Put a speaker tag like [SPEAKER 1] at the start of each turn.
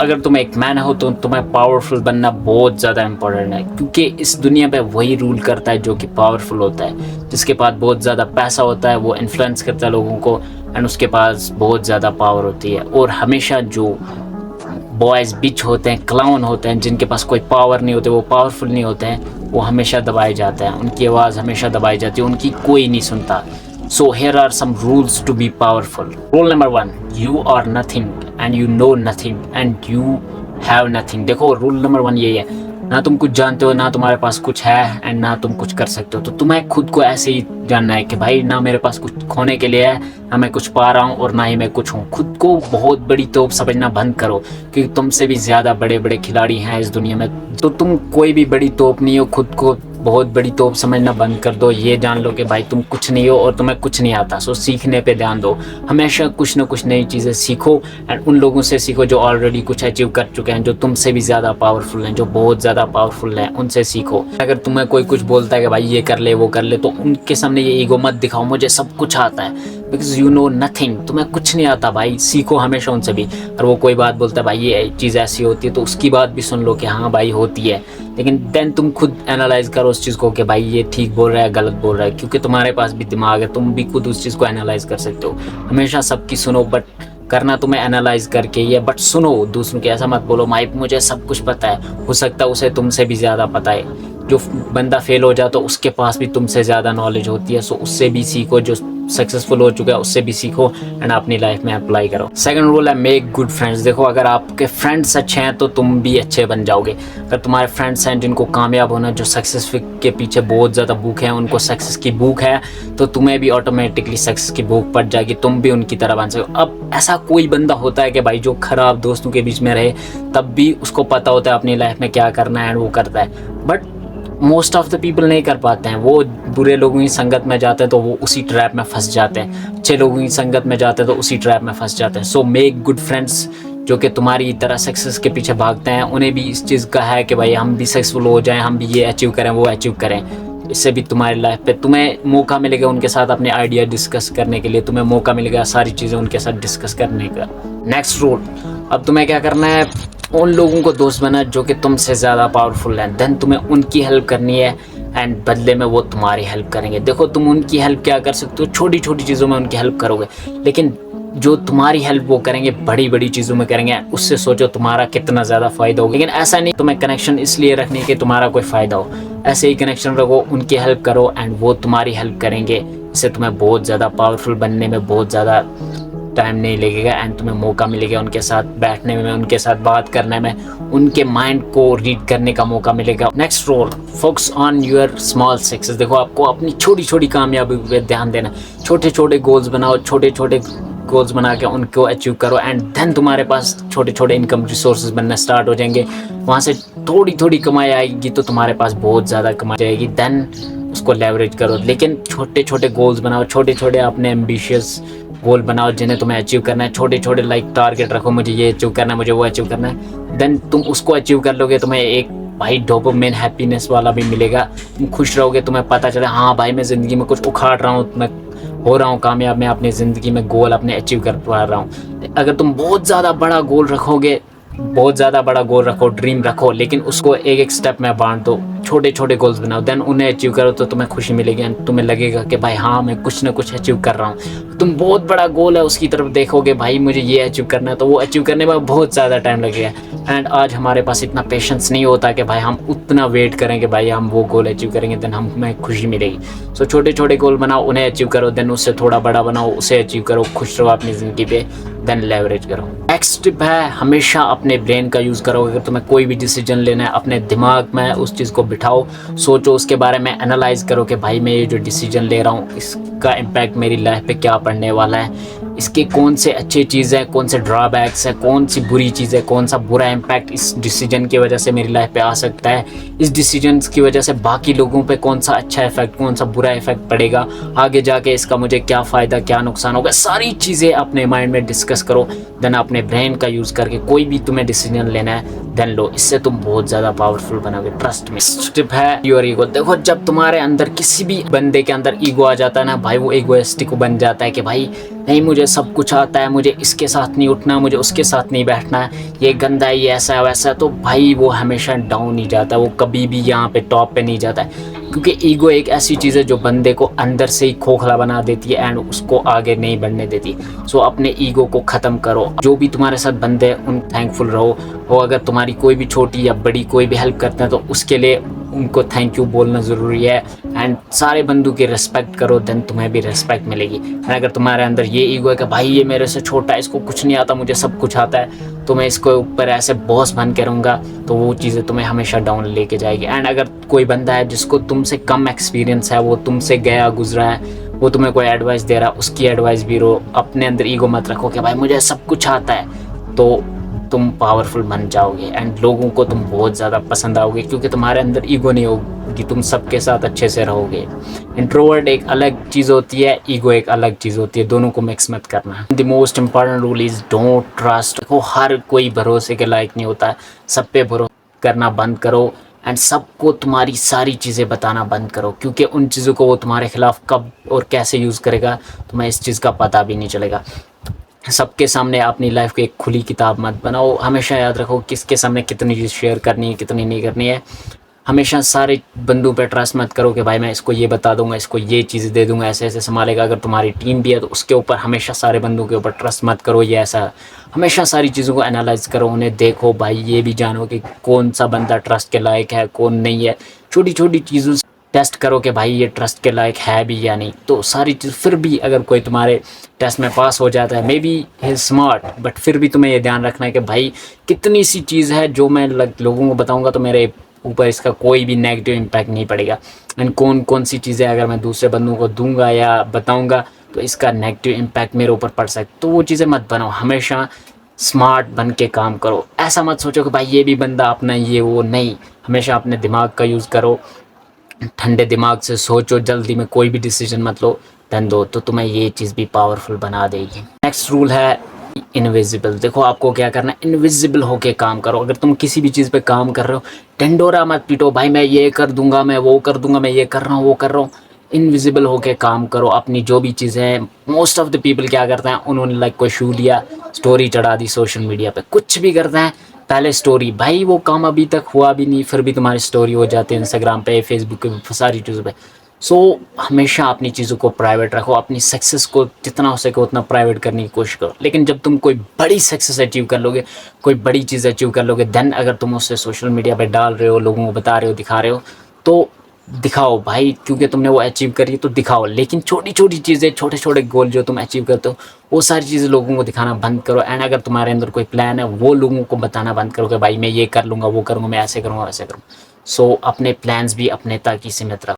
[SPEAKER 1] अगर तुम एक मैन हो तो तुम्हें पावरफुल बनना बहुत ज़्यादा इम्पोर्टेंट है, क्योंकि इस दुनिया पे वही रूल करता है जो कि पावरफुल होता है। जिसके पास बहुत ज़्यादा पैसा होता है वो इन्फ्लुएंस करता है लोगों को, एंड उसके पास बहुत ज़्यादा पावर होती है। और हमेशा जो बॉयज़ बिच होते हैं, क्लाउन होते हैं, जिनके पास कोई पावर नहीं होते, वो पावरफुल नहीं होते हैं, वो हमेशा दबाए जाते हैं, उनकी आवाज़ हमेशा दबाई जाती है, उनकी कोई नहीं सुनता। So here are some rules to be powerful. Rule number 1, you are nothing and you know nothing and you have nothing. देखो रूल नंबर 1 यही है, ना तुम कुछ जानते हो, ना तुम्हारे पास कुछ है, एंड ना तुम कुछ कर सकते हो। तो तुम्हें खुद को ऐसे ही जानना है कि भाई ना मेरे पास कुछ खोने के लिए है, ना मैं कुछ पा रहा हूँ और ना ही मैं कुछ हूँ। खुद को बहुत बड़ी तोप समझना बंद करो, क्योंकि तुमसे भी ज़्यादा बड़े बड़े खिलाड़ी हैं इस दुनिया में। तो तुम कोई भी बड़ी तोप नहीं हो, खुद को बहुत बड़ी तोप समझना बंद कर दो। ये जान लो कि भाई तुम कुछ नहीं हो और तुम्हें कुछ नहीं आता। सो सीखने पे ध्यान दो, हमेशा कुछ ना कुछ नई चीज़ें सीखो, एंड उन लोगों से सीखो जो ऑलरेडी कुछ अचीव कर चुके हैं, जो तुमसे भी ज़्यादा पावरफुल हैं, जो बहुत ज़्यादा पावरफुल हैं, उनसे सीखो। अगर तुम्हें कोई कुछ बोलता है कि भाई ये कर ले वो कर ले, तो उनके सामने ये ईगो मत दिखाओ, मुझे सब कुछ आता है, बिकॉज यू नो नथिंग, तुम्हें कुछ नहीं आता भाई। सीखो हमेशा उनसे भी। और वो कोई बात बोलता है भाई ये चीज़ ऐसी होती है, तो उसकी बात भी सुन लो कि हाँ भाई होती है, लेकिन देन तुम खुद एनालाइज करो उस चीज़ को कि भाई ये ठीक बोल रहा है गलत बोल रहा है, क्योंकि तुम्हारे पास भी दिमाग है, तुम भी खुद उस चीज़ को एनालाइज कर सकते हो। हमेशा सबकी सुनो, बट करना तुम्हें एनालाइज करके ही है, बट सुनो दूसरों की। ऐसा मत बोलो भाई मुझे सब कुछ पता है, हो सकता है उसे तुमसे भी ज़्यादा पता है। जो बंदा फेल हो जाता है उसके पास भी तुमसे ज़्यादा नॉलेज होती है, सो उससे भी सीखो। जो सक्सेसफुल हो चुका है उससे भी सीखो एंड अपनी लाइफ में अप्लाई करो। सेकंड रूल है मेक गुड फ्रेंड्स। देखो अगर आपके फ्रेंड्स अच्छे हैं तो तुम भी अच्छे बन जाओगे। अगर तुम्हारे फ्रेंड्स हैं जिनको कामयाब होना, जो सक्सेस के पीछे बहुत ज़्यादा भूख है, उनको सक्सेस की भूख है, तो तुम्हें भी ऑटोमेटिकली सक्सेस की भूख पड़ जाएगी, तुम भी उनकी तरह बन सको। अब ऐसा कोई बंदा होता है कि भाई जो खराब दोस्तों के बीच में रहे तब भी उसको पता होता है अपनी लाइफ में क्या करना है एंड वो करता है, but most of the people नहीं कर पाते हैं। वो बुरे लोगों की संगत में जाते हैं तो वो उसी ट्रैप में फंस जाते हैं, अच्छे लोगों की संगत में जाते हैं तो उसी ट्रैप में फंस जाते हैं। सो मेक गुड फ्रेंड्स जो कि तुम्हारी तरह सक्सेस के पीछे भागते हैं। उन्हें भी इस चीज़ का है कि भाई हम भी सक्सेसफुल हो जाएं, हम भी ये अचीव करें वो अचीव करें। इससे भी तुम्हारी लाइफ पे तुम्हें मौका मिलेगा उनके साथ अपने आइडिया डिस्कस करने के लिए, तुम्हें मौका मिलेगा सारी चीज़ें उनके साथ डिस्कस करने का। नेक्स्ट रूल, अब तुम्हें क्या करना है, उन लोगों को दोस्त बना जो कि तुमसे ज़्यादा पावरफुल हैं, देन तुम्हें उनकी हेल्प करनी है एंड बदले में वो तुम्हारी हेल्प करेंगे। देखो तुम उनकी हेल्प क्या कर सकते हो, छोटी छोटी चीज़ों में उनकी हेल्प करोगे, लेकिन जो तुम्हारी हेल्प वो करेंगे बड़ी बड़ी चीज़ों में करेंगे। उससे सोचो तुम्हारा कितना ज़्यादा फ़ायदा होगा। लेकिन ऐसा नहीं तुम्हें कनेक्शन इसलिए रखनी है कि तुम्हारा कोई फ़ायदा हो, ऐसे ही कनेक्शन रखो, उनकी हेल्प करो एंड वो तुम्हारी हेल्प करेंगे। इससे तुम्हें बहुत ज़्यादा पावरफुल बनने में बहुत ज़्यादा टाइम नहीं लगेगा एंड तुम्हें मौका मिलेगा उनके साथ बैठने में, उनके साथ बात करने में, उनके माइंड को रीड करने का मौका मिलेगा। Next rule, focus on your small success. देखो आपको अपनी छोटी छोटी कामयाबी पे ध्यान देना, छोटे छोटे गोल्स बनाओ, छोटे छोटे गोल्स बना के उनको अचीव करो एंड देन तुम्हारे पास छोटे छोटे इनकम रिसोर्सेज बनना स्टार्ट हो जाएंगे। वहाँ से थोड़ी थोड़ी कमाई आएगी तो तुम्हारे पास बहुत ज़्यादा कमाई जाएगी, देन उसको लेवरेज करो। लेकिन छोटे छोटे गोल्स बनाओ, छोटे छोटे अपने एम्बिशियस गोल बनाओ जिन्हें तुम्हें अचीव करना है। छोटे छोटे लाइक टारगेट रखो, मुझे ये अचीव करना है, मुझे वो अचीव करना है। देन तुम उसको अचीव कर लोगे, तुम्हें एक भाई डोपामाइन हैप्पीनेस वाला भी मिलेगा, तुम खुश रहोगे, तुम्हें पता चले हाँ भाई मैं ज़िंदगी में कुछ उखाड़ रहा हूँ, मैं हो रहा हूँ कामयाब, मैं अपनी ज़िंदगी में गोल अपने अचीव कर पा रहा हूँ। अगर तुम बहुत ज़्यादा बड़ा गोल रखोगे, बहुत ज़्यादा बड़ा गोल रखो, ड्रीम रखो, लेकिन उसको एक एक स्टेप में बांट दो, छोटे छोटे गोल्स बनाओ, देन उन्हें अचीव करो तो तुम्हें खुशी मिलेगी एंड तुम्हें लगेगा कि भाई हाँ मैं कुछ ना कुछ अचीव कर रहा हूँ। तुम बहुत बड़ा गोल है उसकी तरफ देखोगे, भाई मुझे ये अचीव करना है, तो वो अचीव करने में बहुत ज़्यादा टाइम लगेगा एंड आज हमारे पास इतना पेशेंस नहीं होता कि भाई हम उतना वेट करें कि भाई हम वो गोल अचीव करेंगे देन हमें खुशी मिलेगी। सो छोटे छोटे गोल बनाओ, उन्हें अचीव करो, देन उससे थोड़ा बड़ा बनाओ, उसे अचीव करो, खुश रहो अपनी ज़िंदगी पे, देन लेवरेज करो। नेक्स्ट टिप है हमेशा अपने ब्रेन का यूज़ करो। अगर तुम्हें कोई भी डिसीजन लेना है, अपने दिमाग में उस चीज़ को बिठाओ, सोचो, उसके बारे में एनालाइज करो कि भाई मैं ये जो डिसीजन ले रहा हूँ इसका इम्पैक्ट मेरी लाइफ पे क्या पड़ने वाला है, इसके कौन से अच्छी चीज़ है, कौन से ड्रॉबैक्स है, कौन सी बुरी चीज़ है, कौन सा बुरा इम्पैक्ट इस डिसीजन की वजह से मेरी लाइफ पे आ सकता है, इस डिसीजन की वजह से बाकी लोगों पे कौन सा अच्छा इफेक्ट, कौन सा बुरा इफेक्ट पड़ेगा, आगे जाके इसका मुझे क्या फ़ायदा क्या नुकसान होगा, सारी चीज़ें अपने माइंड में डिस्कस करो। देन अपने ब्रेन का यूज़ करके कोई भी तुम्हें डिसीजन लेना है देन लो, इससे तुम बहुत ज़्यादा पावरफुल बनोगे, ट्रस्ट मी। टिप है योर ईगो। देखो जब तुम्हारे अंदर किसी भी बंदे के अंदर ईगो आ जाता है ना भाई, वो ईगोइस्टिक बन जाता है कि भाई नहीं मुझे सब कुछ आता है, मुझे इसके साथ नहीं उठना, मुझे उसके साथ नहीं बैठना है, ये गंदा है, ये ऐसा है वैसा है, तो भाई वो हमेशा डाउन ही जाता है, वो कभी भी यहाँ पे टॉप पे नहीं जाता है। क्योंकि ईगो एक ऐसी चीज़ है जो बंदे को अंदर से ही खोखला बना देती है एंड उसको आगे नहीं बढ़ने देती। सो अपने ईगो को ख़त्म करो। जो भी तुम्हारे साथ बंदे हैं उन थैंकफुल रहो। वो अगर तुम्हारी कोई भी छोटी या बड़ी कोई भी हेल्प करते हैं तो उसके लिए उनको थैंक यू बोलना ज़रूरी है। एंड सारे बंदों की रिस्पेक्ट करो, देन तुम्हें भी रिस्पेक्ट मिलेगी। एंड अगर तुम्हारे अंदर ये ईगो है कि भाई ये मेरे से छोटा है, इसको कुछ नहीं आता, मुझे सब कुछ आता है, तो मैं इसको ऊपर ऐसे बॉस बन के रहूँगा, तो वो चीज़ें तुम्हें हमेशा डाउन लेके जाएगी। एंड अगर कोई बंदा है जिसको तुमसे कम एक्सपीरियंस है, वो तुमसे गया गुजरा है, वो तुम्हें कोई एडवाइस दे रहा है, उसकी एडवाइस भी लो। अपने अंदर ईगो मत रखो कि भाई मुझे सब कुछ आता है, तो तुम पावरफुल बन जाओगे एंड लोगों को तुम बहुत ज़्यादा पसंद आओगे, क्योंकि तुम्हारे अंदर ईगो नहीं होगी, तुम सबके साथ अच्छे से रहोगे। इंट्रोवर्ट एक अलग चीज़ होती है, ईगो एक अलग चीज़ होती है, दोनों को मिक्स मत करना। The most important rule is don't trust. देखो हर कोई भरोसे के लायक नहीं होता है, सब पे भरोसा करना बंद करो एंड सबको तुम्हारी सारी चीज़ें बताना बंद करो, क्योंकि उन चीज़ों को वो तुम्हारे खिलाफ कब और कैसे यूज़ करेगा तुम्हें इस चीज़ का पता भी नहीं चलेगा। सबके सामने अपनी लाइफ को एक खुली किताब मत बनाओ। हमेशा याद रखो किसके सामने कितनी चीज़ शेयर करनी है, कितनी नहीं करनी है। हमेशा सारे बंदों पे ट्रस्ट मत करो कि भाई मैं इसको ये बता दूंगा, इसको ये चीज़ दे दूंगा, ऐसे ऐसे संभालेगा। अगर तुम्हारी टीम भी है तो उसके ऊपर हमेशा सारे बंदों के ऊपर ट्रस्ट मत करो, ये ऐसा। हमेशा सारी चीज़ों को एनालाइज करो, उन्हें देखो भाई, ये भी जानो कि कौन सा बंदा ट्रस्ट के लायक है, कौन नहीं है। छोटी छोटी चीज़ों से टेस्ट करो कि भाई ये ट्रस्ट के लायक है भी या नहीं। तो सारी चीज़, फिर भी अगर कोई तुम्हारे टेस्ट में पास हो जाता है, may be he is smart, but फिर भी तुम्हें ये ध्यान रखना है कि भाई कितनी सी चीज़ है जो मैं लोगों को बताऊंगा तो मेरे ऊपर इसका कोई भी नेगेटिव इम्पैक्ट नहीं पड़ेगा। एंड कौन कौन सी चीज़ें अगर मैं दूसरे बंदों को दूंगा या बताऊंगा तो इसका नेगेटिव इम्पैक्ट मेरे ऊपर पड़ सकता, तो वो चीज़ें मत बनाओ। हमेशा स्मार्ट बन के काम करो। ऐसा मत सोचो कि भाई ये भी बंदा अपना ये वो, नहीं। हमेशा अपने दिमाग का यूज़ करो, ठंडे दिमाग से सोचो, जल्दी में कोई भी डिसीजन मत लो, धन दो, तो तुम्हें ये चीज़ भी पावरफुल बना देगी। नेक्स्ट रूल है इनविजिबल। देखो आपको क्या करना है, इनविजिबल होके काम करो। अगर तुम किसी भी चीज़ पे काम कर रहे हो, ढिंढोरा मत पीटो, भाई मैं ये कर दूंगा, मैं वो कर दूंगा, मैं ये कर रहा हूँ, वो कर रहा हूँ। इनविजिबल होके काम करो। अपनी जो भी चीज़ें हैं, मोस्ट ऑफ द पीपल क्या करते हैं, उन्होंने लाइक कोई शू लिया, स्टोरी चढ़ा दी सोशल मीडिया पे, कुछ भी करते हैं पहले स्टोरी। भाई वो काम अभी तक हुआ भी नहीं, फिर भी तुम्हारी स्टोरी हो जाती है इंस्टाग्राम पे, फेसबुक पे, सारी चीज़ों पे। सो हमेशा अपनी चीज़ों को प्राइवेट रखो। अपनी सक्सेस को जितना हो सके उतना प्राइवेट करने की कोशिश करो। लेकिन जब तुम कोई बड़ी सक्सेस अचीव कर लोगे, कोई बड़ी चीज़ अचीव कर लोगे, देन अगर तुम उससे सोशल मीडिया पे डाल रहे हो, लोगों को बता रहे हो, दिखा रहे हो, तो दिखाओ भाई, क्योंकि तुमने वो अचीव करी तो दिखाओ। लेकिन छोटी छोटी चीज़ें, छोटे छोटे गोल जो तुम अचीव करते हो, वो सारी चीज़ें लोगों को दिखाना बंद करो। एंड अगर तुम्हारे अंदर कोई प्लान है, वो लोगों को बताना बंद करो कि भाई मैं ये कर लूँगा, वो करूँगा, मैं ऐसे करूँगा, वैसे करूँगा। सो अपने प्लान्स भी अपने तक ही सीमित रखो।